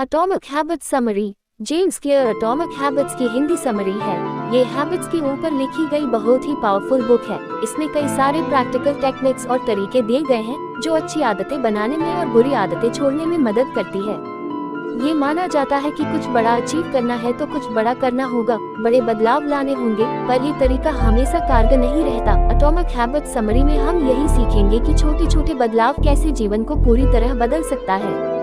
Atomic habit summary James clear atomic habits की Hindi summary है। ये हैबिट्स के ऊपर लिखी गई बहुत ही पावरफुल बुक है। इसमें कई सारे प्रैक्टिकल टेक्निक्स और तरीके दिए गए हैं जो अच्छी आदतें बनाने में और बुरी आदतें छोड़ने में मदद करती है। ये माना जाता है कि कुछ बड़ा अचीव करना है तो कुछ बड़ा करना होगा, बड़े बदलाव लाने होंगे, पर ये तरीका हमेशा कारगर नहीं रहता। एटॉमिक हैबिट समरी में हम यही सीखेंगे कि छोटे छोटे बदलाव कैसे जीवन को पूरी तरह बदल सकता है।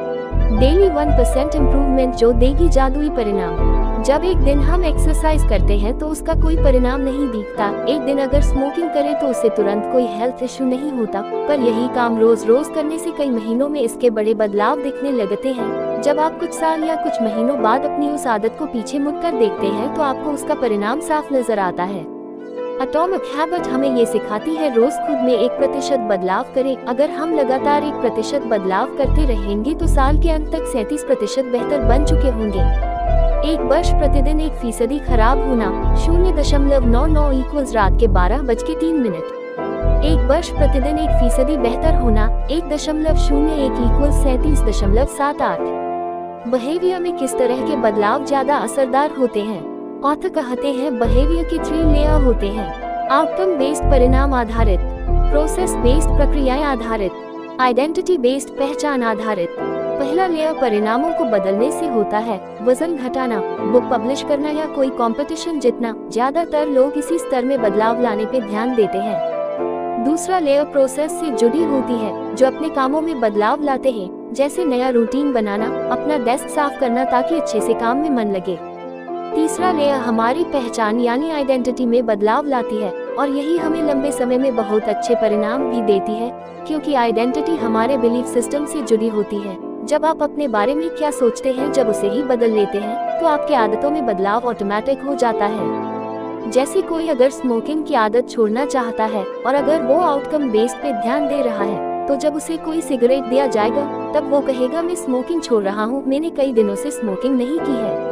डेली 1% इम्प्रूवमेंट जो देगी जादुई परिणाम। जब एक दिन हम एक्सरसाइज करते हैं तो उसका कोई परिणाम नहीं दिखता। एक दिन अगर स्मोकिंग करें तो उससे तुरंत कोई हेल्थ इश्यू नहीं होता, पर यही काम रोज रोज करने से कई महीनों में इसके बड़े बदलाव दिखने लगते हैं। जब आप कुछ साल या कुछ महीनों बाद अपनी उस आदत को पीछे मुड़कर देखते हैं तो आपको उसका परिणाम साफ नजर आता है। एटॉमिक हैबिट हमें ये सिखाती है रोज खुद में 1% बदलाव करें। अगर हम लगातार 1% बदलाव करते रहेंगे तो साल के अंत तक 37% बेहतर बन चुके होंगे। एक वर्ष प्रतिदिन 1% खराब होना 0.99 इक्वल्स रात के 12:03। एक वर्ष प्रतिदिन 1% बेहतर होना 1.01 इक्वल्स 37.78। बिहेवियर में किस तरह के बदलाव ज्यादा असरदार होते हैं? ऑथर कहते हैं बिहेवियर के 3 लेयर होते हैं। आउटकम बेस्ड परिणाम आधारित, प्रोसेस बेस्ड प्रक्रियाएं आधारित, आइडेंटिटी बेस्ड पहचान आधारित। पहला लेयर परिणामों को बदलने से होता है, वजन घटाना, बुक पब्लिश करना या कोई कंपटीशन जीतना। ज्यादातर लोग इसी स्तर में बदलाव लाने पे ध्यान देते हैं। दूसरा लेयर प्रोसेस से जुड़ी होती है, जो अपने कामों में बदलाव लाते हैं, जैसे नया रूटीन बनाना, अपना डेस्क साफ करना ताकि अच्छे से काम में मन लगे। तीसरा लेयर हमारी पहचान यानी आइडेंटिटी में बदलाव लाती है, और यही हमें लंबे समय में बहुत अच्छे परिणाम भी देती है, क्योंकि आइडेंटिटी हमारे बिलीफ सिस्टम से जुड़ी होती है। जब आप अपने बारे में क्या सोचते हैं, जब उसे ही बदल लेते हैं तो आपके आदतों में बदलाव ऑटोमेटिक हो जाता है। जैसे कोई अगर स्मोकिंग की आदत छोड़ना चाहता है और अगर वो आउटकम बेस्ड पे ध्यान दे रहा है, तो जब उसे कोई सिगरेट दिया जाएगा तब वो कहेगा मैं स्मोकिंग छोड़ रहा हूँ, मैंने कई दिनों से स्मोकिंग नहीं की है।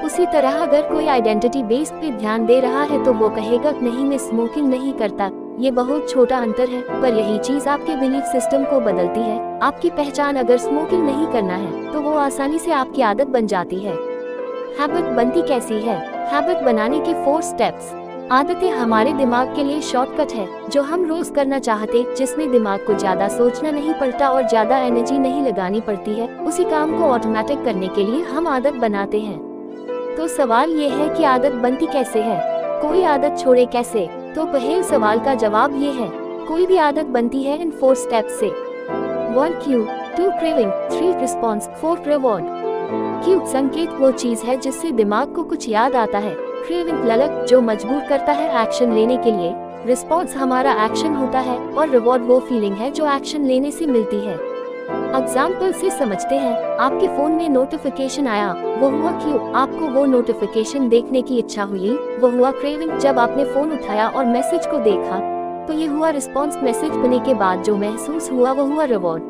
उसी तरह अगर कोई आइडेंटिटी बेस्ड पे ध्यान दे रहा है तो वो कहेगा नहीं मैं स्मोकिंग नहीं करता। ये बहुत छोटा अंतर है, पर यही चीज आपके बिलीफ सिस्टम को बदलती है। आपकी पहचान अगर स्मोकिंग नहीं करना है तो वो आसानी से आपकी आदत बन जाती है। हैबिट बनती कैसी है? हैबिट बनाने के 4 स्टेप्स। आदतें हमारे दिमाग के लिए शॉर्टकट है जो हम रोज करना चाहते, जिसमें दिमाग को ज्यादा सोचना नहीं पड़ता और ज्यादा एनर्जी नहीं लगानी पड़ती है। उसी काम को ऑटोमेटिक करने के लिए हम आदत बनाते हैं। तो सवाल ये है कि आदत बनती कैसे है? कोई आदत छोड़े कैसे? तो पहले सवाल का जवाब ये है, कोई भी आदत बनती है इन 4 स्टेप्स से। 1 Q, 2 craving, 3 response, 4 reward. Q संकेत वो चीज है जिससे दिमाग को कुछ याद आता है। क्रेविंग ललक जो मजबूर करता है एक्शन लेने के लिए। रिस्पॉन्स हमारा एक्शन होता है और रिवॉर्ड वो फीलिंग है जो एक्शन लेने से मिलती है। एग्जाम्पल से समझते हैं। आपके फोन में नोटिफिकेशन आया, वो हुआ क्यू। आपको वो नोटिफिकेशन देखने की इच्छा हुई, वो हुआ क्रेविंग। जब आपने फोन उठाया और मैसेज को देखा तो ये हुआ रिस्पॉन्स। मैसेज पढ़ने के बाद जो महसूस हुआ वो हुआ रिवॉर्ड।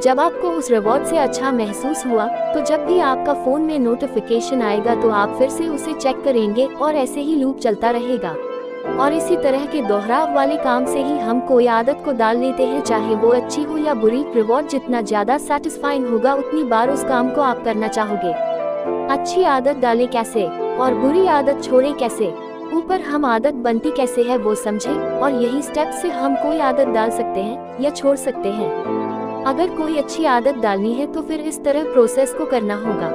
जब आपको उस रिवॉर्ड से अच्छा महसूस हुआ तो जब भी आपका फोन में नोटिफिकेशन आएगा तो आप फिर से उसे चेक करेंगे और ऐसे ही लूप चलता रहेगा। और इसी तरह के दोहराव वाले काम से ही हम कोई आदत को डाल लेते हैं, चाहे वो अच्छी हो या बुरी। रिवॉर्ड जितना ज्यादा सेटिस्फाइंग होगा उतनी बार उस काम को आप करना चाहोगे। अच्छी आदत डालें कैसे और बुरी आदत छोड़ें कैसे? ऊपर हम आदत बनती कैसे है वो समझे, और यही स्टेप से हम कोई आदत डाल सकते हैं या छोड़ सकते हैं। अगर कोई अच्छी आदत डालनी है तो फिर इस तरह प्रोसेस को करना होगा।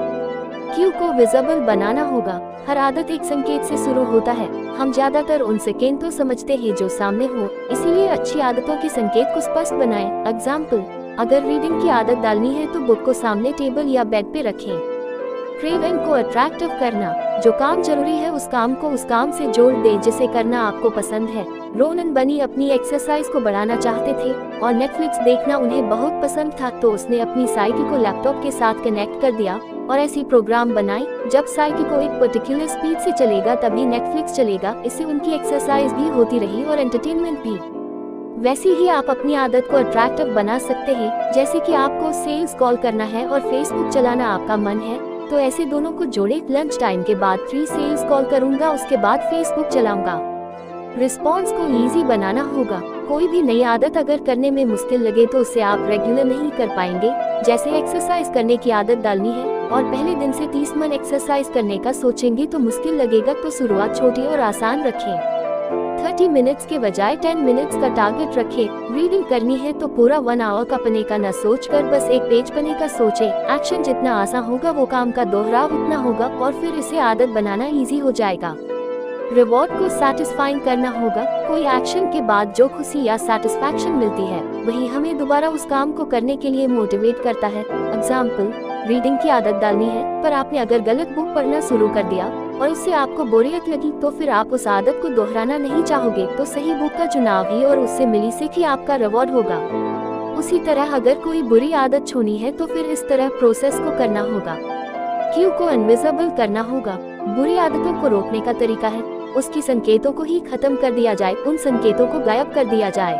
क्यू को विजिबल बनाना होगा। हर आदत एक संकेत से शुरू होता है। हम ज्यादातर उन संकेत तो समझते हैं जो सामने हो, इसीलिए अच्छी आदतों के संकेत को स्पष्ट बनाएं। एग्जाम्पल, अगर रीडिंग की आदत डालनी है तो बुक को सामने टेबल या बेड पे रखें। क्रेविंग को अट्रैक्टिव करना, जो काम जरूरी है उस काम को उस काम से जोड़ दे जिसे करना आपको पसंद है। रोनन बनी अपनी एक्सरसाइज को बढ़ाना चाहते थे और नेटफ्लिक्स देखना उन्हें बहुत पसंद था, तो उसने अपनी साइकिल को लैपटॉप के साथ कनेक्ट कर दिया और ऐसी प्रोग्राम बनाई जब साइकिल को एक पर्टिकुलर स्पीड से चलेगा तभी नेटफ्लिक्स चलेगा। इससे उनकी एक्सरसाइज भी होती रही और एंटरटेनमेंट भी। वैसे ही आप अपनी आदत को अट्रैक्टिव बना सकते हैं। जैसे कि आपको सेल्स कॉल करना है और फेसबुक चलाना आपका मन है, तो ऐसे दोनों को जोड़े। लंच टाइम के बाद 3 सेल्स कॉल करूंगा, उसके बाद फेसबुक चलाऊंगा। रिस्पॉन्स को इजी बनाना होगा। कोई भी नई आदत अगर करने में मुश्किल लगे तो उसे आप रेगुलर नहीं कर पाएंगे। जैसे एक्सरसाइज करने की आदत डालनी है और पहले दिन से 30 मिनट एक्सरसाइज करने का सोचेंगे तो मुश्किल लगेगा, तो शुरुआत छोटी और आसान रखें। 30 मिनट्स के बजाय 10 मिनट्स का टारगेट रखें। रीडिंग करनी है तो पूरा 1 आवर का पढ़ने का न सोचकर बस एक पेज पढ़ने का सोचें। एक्शन जितना आसान होगा वो काम का दोहराव उतना होगा और फिर इसे आदत बनाना इजी हो जाएगा। रिवॉर्ड को सैटिस्फाइंग करना होगा। कोई एक्शन के बाद जो खुशी या सैटिस्फैक्शन मिलती है वही हमें दोबारा उस काम को करने के लिए मोटिवेट करता है। एग्जाम्पल, रीडिंग की आदत डालनी है पर आपने अगर गलत बुक पढ़ना शुरू कर दिया और उससे आपको बोरियत लगी तो फिर आप उस आदत को दोहराना नहीं चाहोगे, तो सही बुक का चुनाव ही और उससे मिली सीख ही आपका रिवॉर्ड होगा। उसी तरह अगर कोई बुरी आदत छोड़नी है तो फिर इस तरह प्रोसेस को करना होगा। क्यू को इनविजिबल करना होगा। बुरी आदतों को रोकने का तरीका है उसकी संकेतों को ही खत्म कर दिया जाए, उन संकेतों को गायब कर दिया जाए।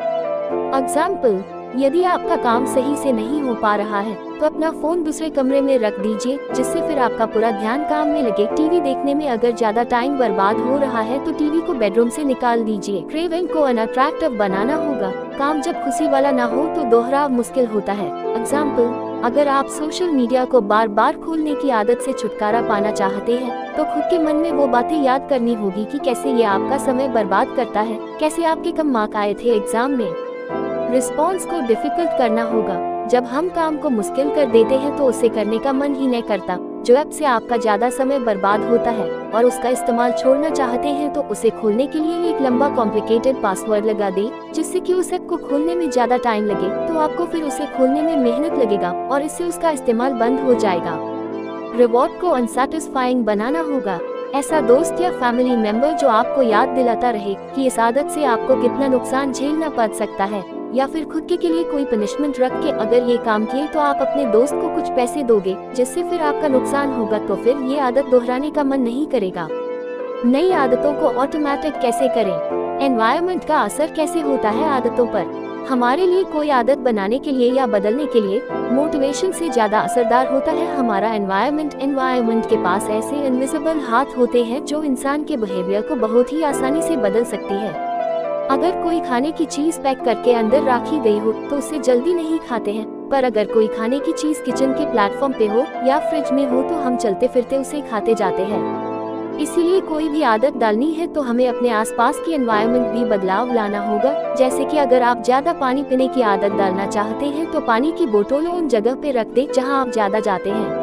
एग्जाम्पल, यदि आपका काम सही से नहीं हो पा रहा है तो अपना फोन दूसरे कमरे में रख दीजिए, जिससे फिर आपका पूरा ध्यान काम में लगे। टीवी देखने में अगर ज्यादा टाइम बर्बाद हो रहा है तो टीवी को बेडरूम से निकाल दीजिए। क्रेविंग को अनअट्रैक्टिव बनाना होगा। काम जब खुशी वाला ना हो तो दोहराव मुश्किल होता है। एग्जाम्पल, अगर आप सोशल मीडिया को बार बार खोलने की आदत से छुटकारा पाना चाहते हैं तो खुद के मन में वो बातें याद करनी होगी कि कैसे ये आपका समय बर्बाद करता है, कैसे आपके कम मार्क आए थे एग्जाम में। रिस्पॉन्स को डिफिकल्ट करना होगा। जब हम काम को मुश्किल कर देते हैं तो उसे करने का मन ही नहीं करता। जो ऐप से आपका ज्यादा समय बर्बाद होता है और उसका इस्तेमाल छोड़ना चाहते हैं तो उसे खोलने के लिए एक लंबा कॉम्प्लिकेटेड पासवर्ड लगा दे, जिससे कि उस ऐप को खोलने में ज्यादा टाइम लगे तो आपको फिर उसे खोलने में मेहनत लगेगा और इससे उसका इस्तेमाल बंद हो जाएगा। रिवॉर्ड को अनसैटिस्फाइंग बनाना होगा। ऐसा दोस्त या फैमिली मेंबर जो आपको याद दिलाता रहे कि इस आदत से आपको कितना नुकसान झेलना पड़ सकता है, या फिर खुद के लिए कोई पनिशमेंट रख के अगर ये काम किए तो आप अपने दोस्त को कुछ पैसे दोगे जिससे फिर आपका नुकसान होगा, तो फिर ये आदत दोहराने का मन नहीं करेगा। नई आदतों को ऑटोमेटिक कैसे करें? एनवायरनमेंट का असर कैसे होता है आदतों पर? हमारे लिए कोई आदत बनाने के लिए या बदलने के लिए मोटिवेशन से ज्यादा असरदार होता है हमारा एनवायरनमेंट। एनवायरनमेंट के पास ऐसे इनविजिबल हाथ होते हैं जो इंसान के बिहेवियर को बहुत ही आसानी से बदल सकती है। अगर कोई खाने की चीज पैक करके अंदर रखी गई हो तो उसे जल्दी नहीं खाते हैं, पर अगर कोई खाने की चीज किचन के प्लेटफॉर्म पे हो या फ्रिज में हो तो हम चलते फिरते उसे खाते जाते हैं। इसीलिए कोई भी आदत डालनी है तो हमें अपने आसपास की एनवायरनमेंट भी बदलाव लाना होगा। जैसे कि अगर आप ज्यादा पानी पीने की आदत डालना चाहते हैं तो पानी की बोतलों उन जगह पे रख दें जहां आप ज्यादा जाते हैं।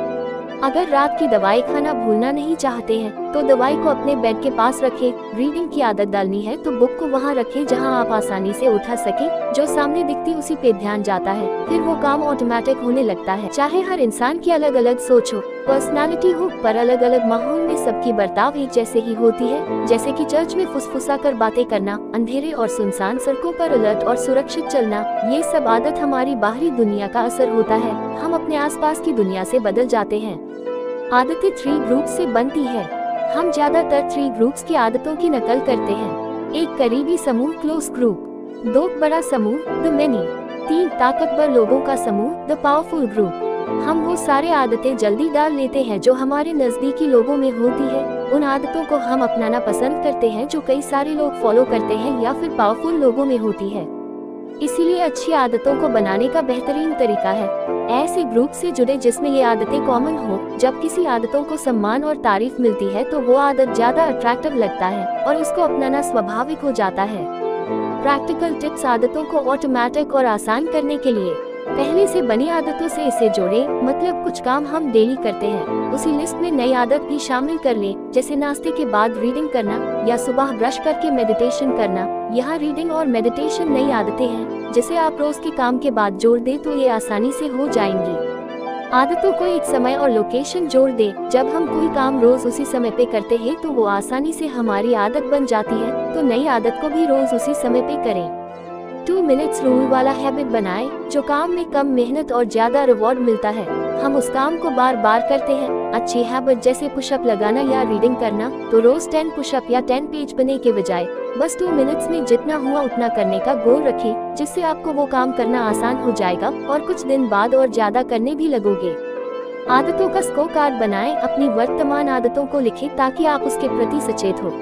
अगर रात की दवाई खाना भूलना नहीं चाहते हैं तो दवाई को अपने बेड के पास रखें। रीडिंग की आदत डालनी है तो बुक को वहां रखें जहां आप आसानी से उठा सके, जो सामने दिखती उसी पे ध्यान जाता है, फिर वो काम ऑटोमेटिक होने लगता है। चाहे हर इंसान की अलग अलग सोच हो, पर्सनालिटी हो, पर अलग अलग माहौल में सबकी बर्ताव एक जैसे ही होती है। जैसे कि चर्च में फुसफुसा कर बातें करना, अंधेरे और सुनसान सड़कों पर अलर्ट और सुरक्षित चलना, ये सब आदत हमारी बाहरी दुनिया का असर होता है। हम अपने आसपास की दुनिया से बदल जाते हैं। आदतें 3 ग्रुप से बनती है। हम ज्यादातर 3 ग्रुप्स की आदतों की नकल करते हैं। 1 करीबी समूह क्लोज ग्रुप, 2 बड़ा समूह द मेनी, 3 ताकतवर लोगों का समूह द पावरफुल ग्रुप। हम वो सारे आदतें जल्दी डाल लेते हैं जो हमारे नजदीकी लोगों में होती है। उन आदतों को हम अपनाना पसंद करते हैं जो कई सारे लोग फॉलो करते हैं या फिर पावरफुल लोगों में होती है। इसीलिए अच्छी आदतों को बनाने का बेहतरीन तरीका है ऐसे ग्रुप से जुड़े जिसमें ये आदतें कॉमन हो। जब किसी आदतों को सम्मान और तारीफ मिलती है तो वो आदत ज्यादा अट्रैक्टिव लगता है और उसको अपनाना स्वाभाविक हो जाता है। प्रैक्टिकल टिप्स आदतों को ऑटोमेटिक और आसान करने के लिए। पहले से बनी आदतों से इसे जोड़ें, मतलब कुछ काम हम डेली करते हैं उसी लिस्ट में नई आदत भी शामिल कर लें, जैसे नाश्ते के बाद रीडिंग करना या सुबह ब्रश करके मेडिटेशन करना। यहाँ रीडिंग और मेडिटेशन नई आदतें हैं जिसे आप रोज के काम के बाद जोड़ दें तो ये आसानी से हो जाएंगी। आदतों को एक समय और लोकेशन जोड़ दें। जब हम कोई काम रोज उसी समय पे करते हैं तो वो आसानी से हमारी आदत बन जाती है, तो नई आदत को भी रोज उसी समय पे करें। 2 मिनट्स रूल वाला हैबिट बनाएं, जो काम में कम मेहनत और ज्यादा रिवॉर्ड मिलता है। हम उस काम को बार बार करते हैं। अच्छी हैबिट जैसे पुशअप लगाना या रीडिंग करना, तो रोज 10 पुशअप या 10 पेज पढ़ने के बजाय बस 2 मिनट्स में जितना हुआ उतना करने का गोल रखें, जिससे आपको वो काम करना आसान हो जाएगा और कुछ दिन बाद और ज्यादा करने भी लगोगे। आदतों का स्कोर कार्ड बनाएं, अपनी वर्तमान आदतों को लिखें ताकि आप उसके प्रति सचेत हो।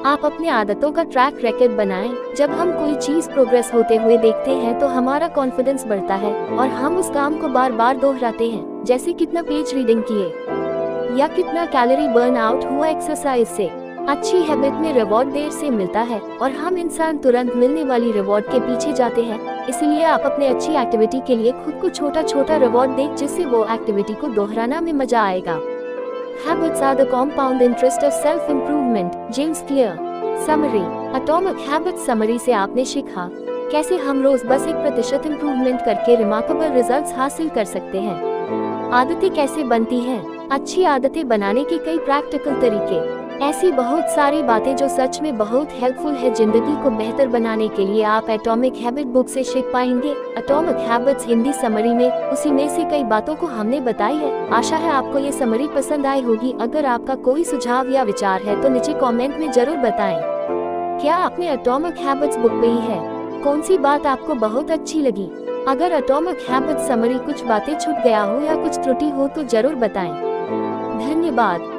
आप अपने आदतों का ट्रैक रिकॉर्ड बनाएं। जब हम कोई चीज प्रोग्रेस होते हुए देखते हैं तो हमारा कॉन्फिडेंस बढ़ता है और हम उस काम को बार बार दोहराते हैं, जैसे कितना पेज रीडिंग किए या कितना कैलोरी बर्न आउट हुआ एक्सरसाइज से। अच्छी हैबिट में रिवॉर्ड देर से मिलता है और हम इंसान तुरंत मिलने वाली रिवॉर्ड के पीछे जाते हैं। इसलिए आप अपने अच्छी एक्टिविटी के लिए खुद को छोटा छोटा रिवॉर्ड दें, जिससे वो एक्टिविटी को दोहराना में मजा आएगा। Habits are the compound interest of self-improvement. James Clear. Summary. Atomic Habits Summary से आपने सीखा कैसे हम रोज बस 1% इम्प्रूवमेंट करके रिमार्केबल रिजल्ट्स हासिल कर सकते हैं। आदतें कैसे बनती हैं? अच्छी आदतें बनाने के कई प्रैक्टिकल तरीके। ऐसी बहुत सारी बातें जो सच में बहुत हेल्पफुल है जिंदगी को बेहतर बनाने के लिए आप एटॉमिक हैबिट बुक से सीख पाएंगे। एटॉमिक हैबिट्स हिंदी समरी में उसी में से कई बातों को हमने बताई है। आशा है आपको ये समरी पसंद आई होगी। अगर आपका कोई सुझाव या विचार है तो नीचे कमेंट में जरूर बताएं। क्या आपने एटॉमिक हैबिट्स बुक पढ़ी है? कौन सी बात आपको बहुत अच्छी लगी? अगर एटॉमिक हैबिट्स समरी कुछ बातें छूट गया हो या कुछ त्रुटि हो तो जरूर बताएं। धन्यवाद।